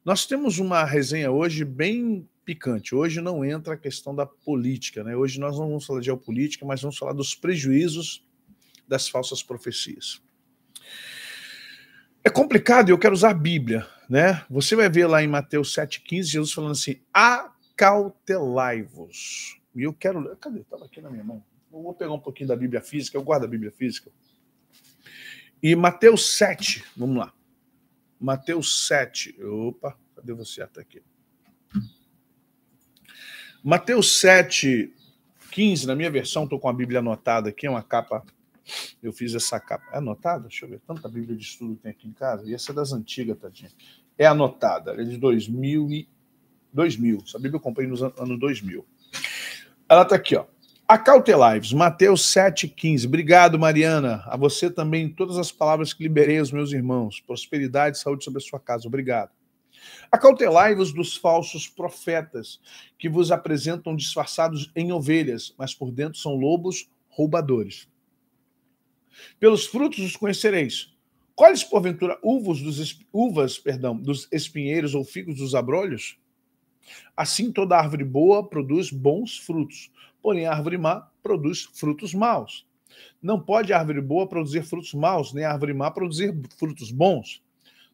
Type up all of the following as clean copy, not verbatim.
Nós temos uma resenha hoje bem picante. Hoje não entra a questão da política, né? Hoje nós não vamos falar de geopolítica, mas vamos falar dos prejuízos das falsas profecias. É complicado e eu quero usar a Bíblia, né? Você vai ver lá em Mateus 7,15, Jesus falando assim, acautelai-vos. E eu quero... Cadê? Estava aqui na minha mão. Eu vou pegar um pouquinho da Bíblia física, eu guardo a Bíblia física. E Mateus 7, vamos lá. Mateus 7. Opa, cadê você? Até aqui. Mateus 7, 15, na minha versão, estou com a Bíblia anotada aqui, é uma capa. Eu fiz essa capa. É anotada? Deixa eu ver. Tanta Bíblia de estudo tem aqui em casa. E essa é das antigas, tadinha. É anotada. É de 2000. Essa Bíblia eu comprei nos anos 2000. Ela está aqui, ó. Acautelai-vos, Mateus 7,15. Obrigado, Mariana. A você também, todas as palavras que liberei aos meus irmãos. Prosperidade e saúde sobre a sua casa. Obrigado. Acautelai-vos dos falsos profetas, que vos apresentam disfarçados em ovelhas, mas por dentro são lobos roubadores. Pelos frutos os conhecereis. Colhes, porventura, uvas dos espinheiros ou figos dos abrolhos? Assim toda árvore boa produz bons frutos, porém a árvore má produz frutos maus. Não pode a árvore boa produzir frutos maus, nem a árvore má produzir frutos bons.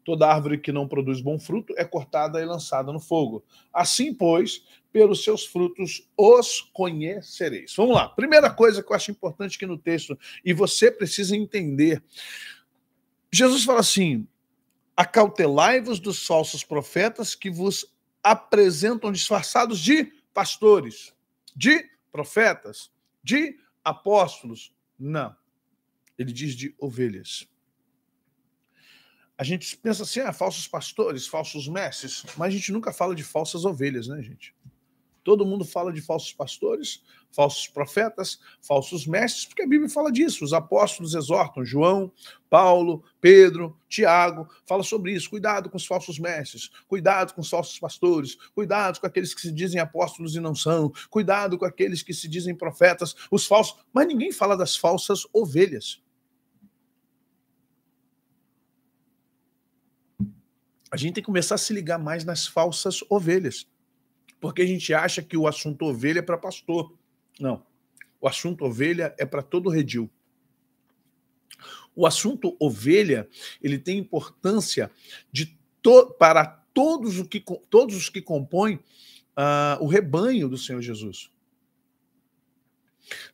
Toda árvore que não produz bom fruto é cortada e lançada no fogo. Assim, pois, pelos seus frutos os conhecereis. Vamos lá. Primeira coisa que eu acho importante aqui no texto, e você precisa entender. Jesus fala assim, acautelai-vos dos falsos profetas que vos apresentam disfarçados de pastores, de profetas, de apóstolos. Não. Ele diz de ovelhas. A gente pensa assim, falsos pastores, falsos mestres, mas a gente nunca fala de falsas ovelhas, né, gente? Todo mundo fala de falsos pastores, falsos profetas, falsos mestres, porque a Bíblia fala disso. Os apóstolos exortam, João, Paulo, Pedro, Tiago, fala sobre isso. Cuidado com os falsos mestres, cuidado com os falsos pastores, cuidado com aqueles que se dizem apóstolos e não são, cuidado com aqueles que se dizem profetas, os falsos. Mas ninguém fala das falsas ovelhas. A gente tem que começar a se ligar mais nas falsas ovelhas. Porque a gente acha que o assunto ovelha é para pastor. Não. O assunto ovelha é para todo redil. O assunto ovelha, ele tem importância para todos os que compõem o rebanho do Senhor Jesus.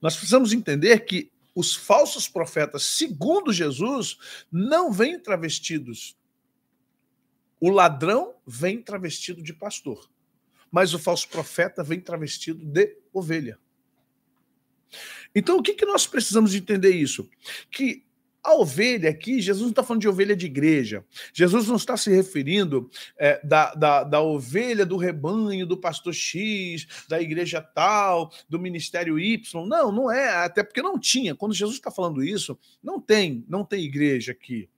Nós precisamos entender que os falsos profetas, segundo Jesus, não vêm travestidos. O ladrão vem travestido de pastor, mas o falso profeta vem travestido de ovelha. Então, o que nós precisamos entender isso? Que a ovelha aqui, Jesus não está falando de ovelha de igreja. Jesus não está se referindo da ovelha do rebanho, do pastor X, da igreja tal, do ministério Y. Não, não é, até porque não tinha. Quando Jesus está falando isso, não tem igreja aqui.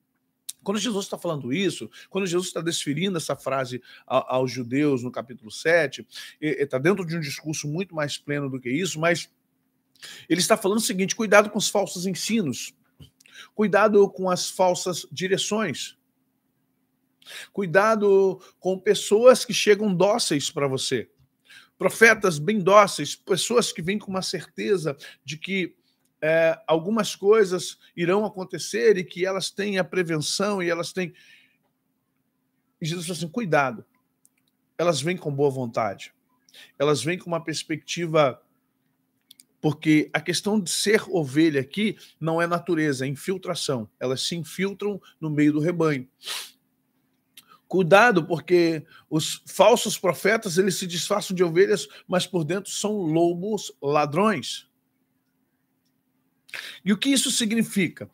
Quando Jesus está falando isso, quando Jesus está desferindo essa frase aos judeus no capítulo 7, está dentro de um discurso muito mais pleno do que isso, mas ele está falando o seguinte, cuidado com os falsos ensinos, cuidado com as falsas direções, cuidado com pessoas que chegam dóceis para você, profetas bem dóceis, pessoas que vêm com uma certeza de que algumas coisas irão acontecer e que elas têm a prevenção e elas têm... E Jesus falou assim, cuidado. Elas vêm com boa vontade. Elas vêm com uma perspectiva... Porque a questão de ser ovelha aqui não é natureza, é infiltração. Elas se infiltram no meio do rebanho. Cuidado, porque os falsos profetas, eles se disfarçam de ovelhas, mas por dentro são lobos ladrões. E o que isso significa?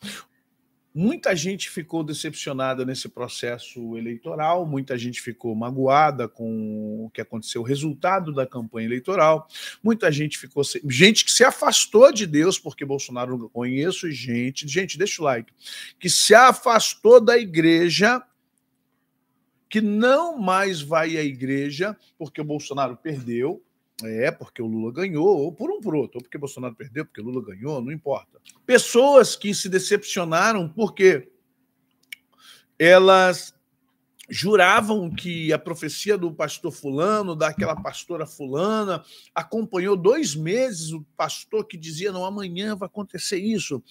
Muita gente ficou decepcionada nesse processo eleitoral, muita gente ficou magoada com o que aconteceu, o resultado da campanha eleitoral, muita gente ficou... Gente que se afastou de Deus, porque Bolsonaro não conheço, gente, deixa o like, que se afastou da igreja, que não mais vai à igreja, porque o Bolsonaro perdeu, porque o Lula ganhou, ou por um por outro, ou porque Bolsonaro perdeu, porque o Lula ganhou, não importa. Pessoas que se decepcionaram porque elas juravam que a profecia do pastor fulano, daquela pastora fulana, acompanhou 2 meses o pastor que dizia, não, amanhã vai acontecer isso.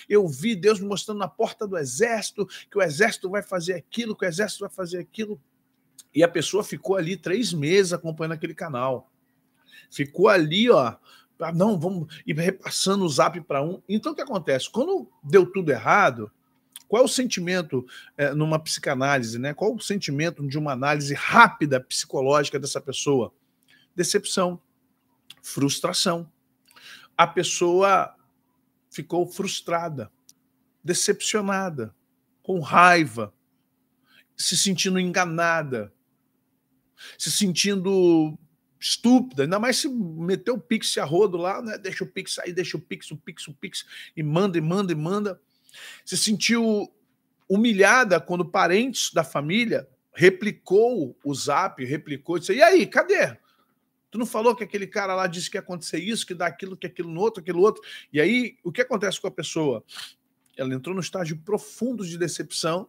Eu vi Deus me mostrando na porta do exército, que o exército vai fazer aquilo, que o exército vai fazer aquilo. E a pessoa ficou ali 3 meses acompanhando aquele canal. Ficou ali, ó, não, vamos ir repassando o zap para um. Então, o que acontece? Quando deu tudo errado, qual é o sentimento numa psicanálise, né? Qual é o sentimento de uma análise rápida psicológica dessa pessoa? Decepção, frustração. A pessoa ficou frustrada, decepcionada, com raiva, se sentindo enganada, se sentindo estúpida, ainda mais se meteu o Pix a rodo lá, né? Deixa o Pix aí, deixa o Pix, e manda, e manda, e manda. Se sentiu humilhada quando parentes da família replicou o zap, replicou, disse, e aí, cadê? Tu não falou que aquele cara lá disse que ia acontecer isso, que dá aquilo, que aquilo no outro, aquilo outro. E aí, o que acontece com a pessoa? Ela entrou no estágio profundo de decepção,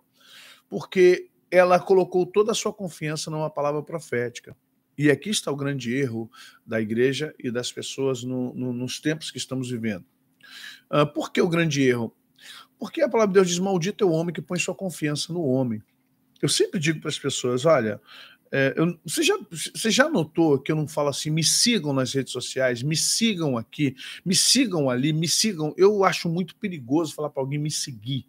porque ela colocou toda a sua confiança numa palavra profética. E aqui está o grande erro da igreja e das pessoas nos tempos que estamos vivendo. Por que o grande erro? Porque a palavra de Deus diz, maldito é o homem que põe sua confiança no homem. Eu sempre digo para as pessoas, olha, você já notou que eu não falo assim, me sigam nas redes sociais, me sigam aqui, me sigam ali, me sigam. Eu acho muito perigoso falar para alguém me seguir.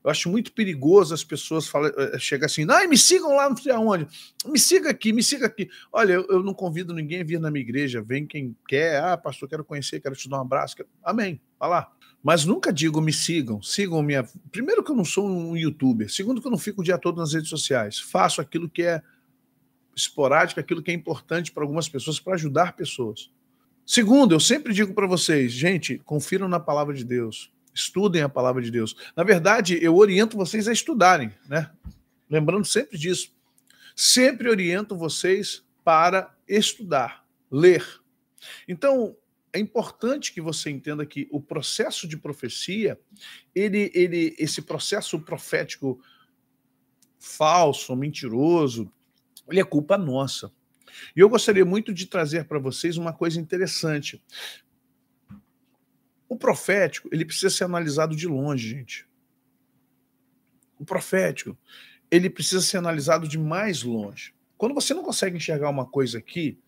Eu acho muito perigoso as pessoas chegar assim, me sigam lá, não sei aonde, me siga aqui, me siga aqui. Olha, eu não convido ninguém a vir na minha igreja, vem quem quer, pastor, quero conhecer, quero te dar um abraço. Amém, vai lá. Mas nunca digo me sigam, sigam minha... Primeiro que eu não sou um youtuber, segundo que eu não fico o dia todo nas redes sociais, faço aquilo que é esporádico, aquilo que é importante para algumas pessoas, para ajudar pessoas. Segundo, eu sempre digo para vocês, gente, confiram na palavra de Deus, estudem a palavra de Deus. Na verdade, eu oriento vocês a estudarem, né? Lembrando sempre disso. Sempre oriento vocês para estudar, ler. Então, é importante que você entenda que o processo de profecia, esse processo profético falso, mentiroso, ele é culpa nossa. E eu gostaria muito de trazer para vocês uma coisa interessante. O profético, ele precisa ser analisado de longe, gente. O profético, ele precisa ser analisado de mais longe. Quando você não consegue enxergar uma coisa aqui,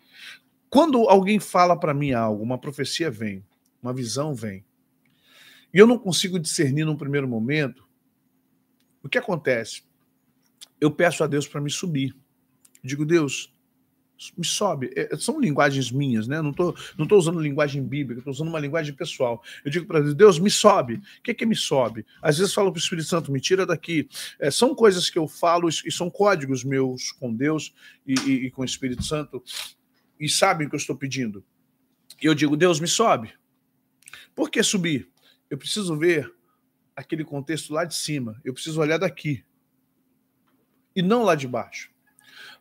quando alguém fala para mim algo, uma profecia vem, uma visão vem, e eu não consigo discernir num primeiro momento, o que acontece? Eu peço a Deus para me subir. Digo, Deus, me sobe. São linguagens minhas, né? Não tô usando linguagem bíblica, estou usando uma linguagem pessoal. Eu digo para Deus, Deus, me sobe. O que é me sobe? Às vezes falo para o Espírito Santo, me tira daqui. São coisas que eu falo e são códigos meus com Deus e com o Espírito Santo, e sabem o que eu estou pedindo. E eu digo, Deus, me sobe. Por que subir? Eu preciso ver aquele contexto lá de cima. Eu preciso olhar daqui. E não lá de baixo.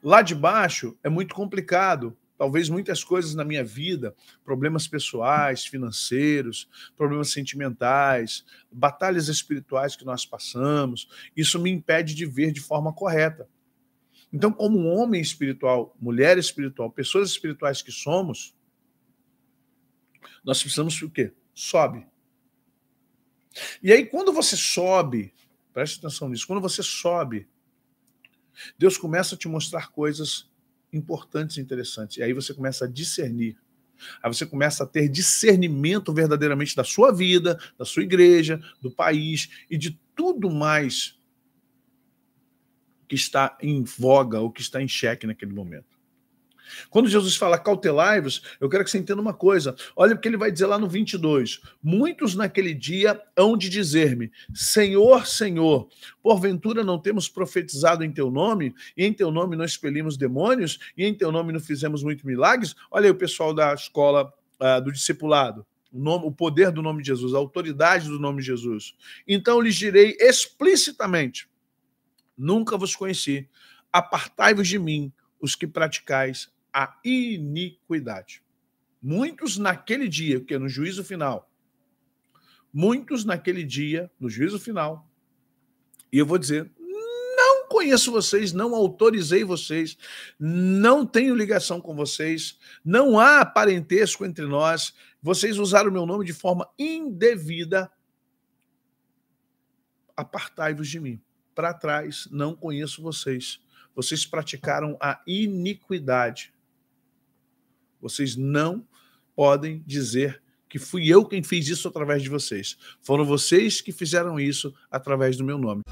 Lá de baixo é muito complicado. Talvez muitas coisas na minha vida, problemas pessoais, financeiros, problemas sentimentais, batalhas espirituais que nós passamos, isso me impede de ver de forma correta. Então, como um homem espiritual, mulher espiritual, pessoas espirituais que somos, nós precisamos o quê? Sobe. E aí, quando você sobe, preste atenção nisso, quando você sobe, Deus começa a te mostrar coisas importantes e interessantes. E aí você começa a discernir. Aí você começa a ter discernimento verdadeiramente da sua vida, da sua igreja, do país e de tudo mais que está em voga ou que está em xeque naquele momento. Quando Jesus fala cautelai-vos, eu quero que você entenda uma coisa. Olha o que ele vai dizer lá no 22. Muitos naquele dia hão de dizer-me, Senhor, Senhor, porventura não temos profetizado em teu nome, e em teu nome não expelimos demônios, e em teu nome não fizemos muitos milagres? Olha aí o pessoal da escola do discipulado. O poder do nome de Jesus, a autoridade do nome de Jesus. Então lhes direi explicitamente, nunca vos conheci, apartai-vos de mim, os que praticais a iniquidade. Muitos naquele dia, que é no juízo final, muitos naquele dia, no juízo final, e eu vou dizer, não conheço vocês, não autorizei vocês, não tenho ligação com vocês, não há parentesco entre nós, vocês usaram o meu nome de forma indevida, apartai-vos de mim. Para trás, não conheço vocês. Vocês praticaram a iniquidade. Vocês não podem dizer que fui eu quem fiz isso através de vocês. Foram vocês que fizeram isso através do meu nome.